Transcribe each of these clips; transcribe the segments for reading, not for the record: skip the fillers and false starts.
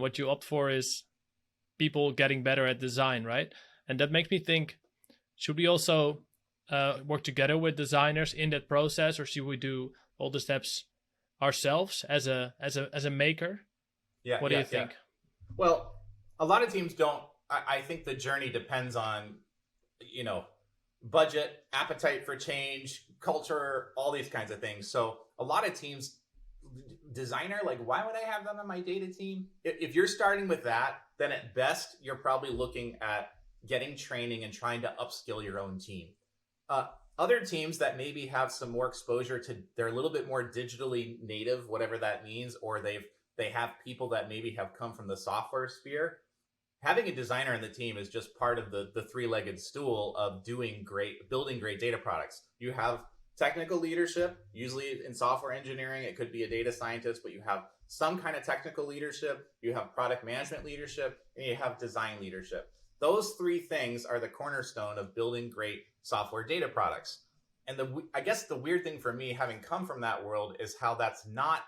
What you opt for is people getting better at design, right? And that makes me think, should we also work together with designers in that process, or should we do all the steps ourselves as a maker? Yeah, What do yeah, you yeah. think? Well, a lot of teams don't. I think the journey depends on, you know, budget, appetite for change, culture, all these kinds of things. So a lot of teams, designer, like, why would I have them on my data team? If you're starting with that, then at best you're probably looking at getting training and trying to upskill your own team. Uh, Other teams that maybe have some more exposure to, they're a little bit more digitally native, whatever that means, or they have people that maybe have come from the software sphere. Having a designer in the team is just part of the three-legged stool of building great data products. You have technical leadership, usually in software engineering, it could be a data scientist, but you have some kind of technical leadership, you have product management leadership, and you have design leadership. Those three things are the cornerstone of building great software data products. And I guess the weird thing for me, having come from that world, is how that's not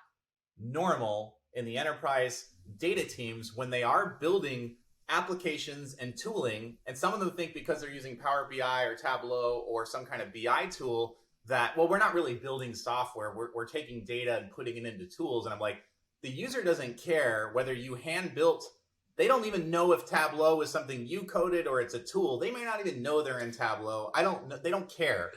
normal in the enterprise data teams when they are building applications and tooling. And some of them think because they're using Power BI or Tableau or some kind of BI tool that, well, we're not really building software. We're taking data and putting it into tools. And I'm like, the user doesn't care whether you hand built. They don't even know if Tableau is something you coded or it's a tool. They may not even know they're in Tableau. I don't know. They don't care,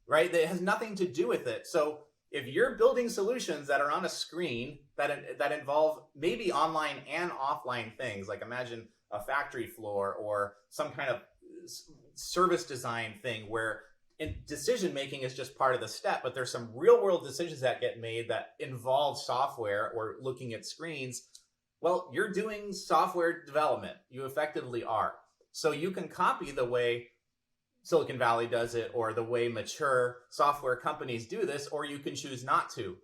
right? It has nothing to do with it. So if you're building solutions that are on a screen that involve maybe online and offline things, like imagine a factory floor or some kind of service design thing where decision making is just part of the step, but there's some real world decisions that get made that involve software or looking at screens. Well, you're doing software development. You effectively are. So you can copy the way Silicon Valley does it or the way mature software companies do this, or you can choose not to.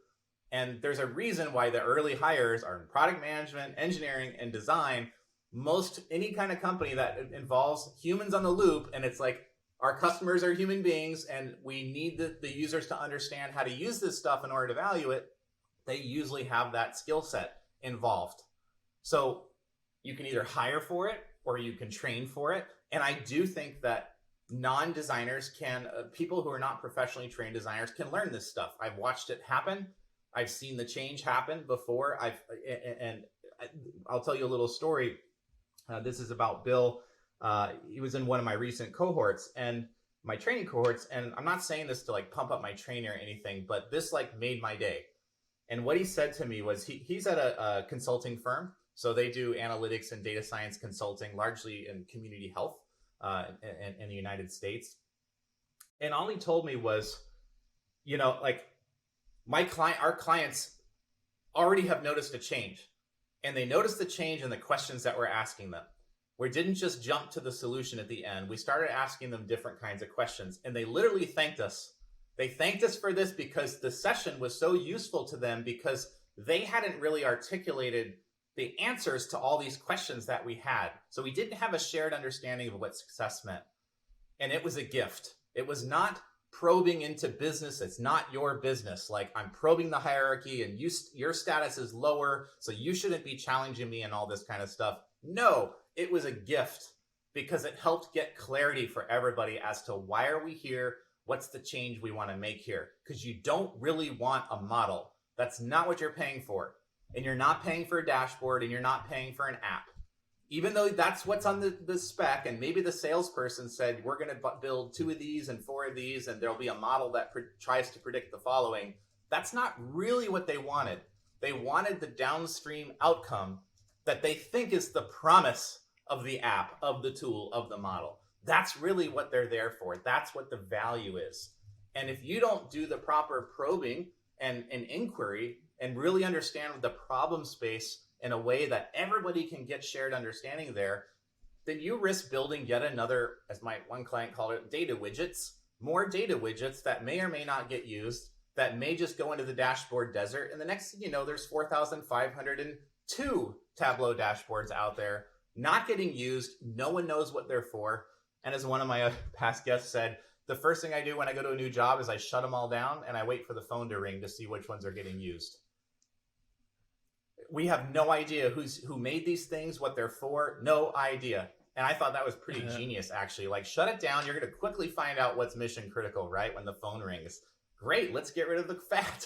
And there's a reason why the early hires are in product management, engineering, and design. Most any kind of company that involves humans on the loop, and it's like our customers are human beings and we need the users to understand how to use this stuff in order to value it, they usually have that skill set involved. So you can either hire for it or you can train for it. And I do think that non-designers can, people who are not professionally trained designers can learn this stuff. I've watched it happen. I've seen the change happen before. I'll tell you a little story. This is about Bill. He was in one of my recent cohorts and my training cohorts. And I'm not saying this to like pump up my training or anything, but this like made my day. And what he said to me was he's at a consulting firm. So they do analytics and data science consulting, largely in community health in the United States. And all he told me was, like our clients already have noticed a change. And they noticed the change in the questions that we're asking them. We didn't just jump to the solution at the end. We started asking them different kinds of questions. And they literally thanked us. They thanked us for this because the session was so useful to them because they hadn't really articulated the answers to all these questions that we had. So we didn't have a shared understanding of what success meant. And it was a gift. It was not probing into business. It's not your business. Like I'm probing the hierarchy and your status is lower, so you shouldn't be challenging me and all this kind of stuff. No, it was a gift because it helped get clarity for everybody as to why are we here? What's the change we want to make here? Because you don't really want a model. That's not what you're paying for. And you're not paying for a dashboard and you're not paying for an app. Even though that's what's on the spec, and maybe the salesperson said, we're going to build 2 of these and 4 of these, and there'll be a model that tries to predict the following. That's not really what they wanted. They wanted the downstream outcome that they think is the promise of the app, of the tool, of the model. That's really what they're there for. That's what the value is. And if you don't do the proper probing and inquiry and really understand the problem space in a way that everybody can get shared understanding there, then you risk building yet another, as my one client called it, data widgets, more data widgets that may or may not get used, that may just go into the dashboard desert. And the next thing you know, there's 4,502 Tableau dashboards out there, not getting used. No one knows what they're for. And as one of my past guests said, the first thing I do when I go to a new job is I shut them all down and I wait for the phone to ring to see which ones are getting used. we have no idea who made these things, what they're for, no idea. And I thought that was pretty genius, actually. Like, shut it down. You're going to quickly find out what's mission critical, right? When the phone rings. Great, let's get rid of the fat.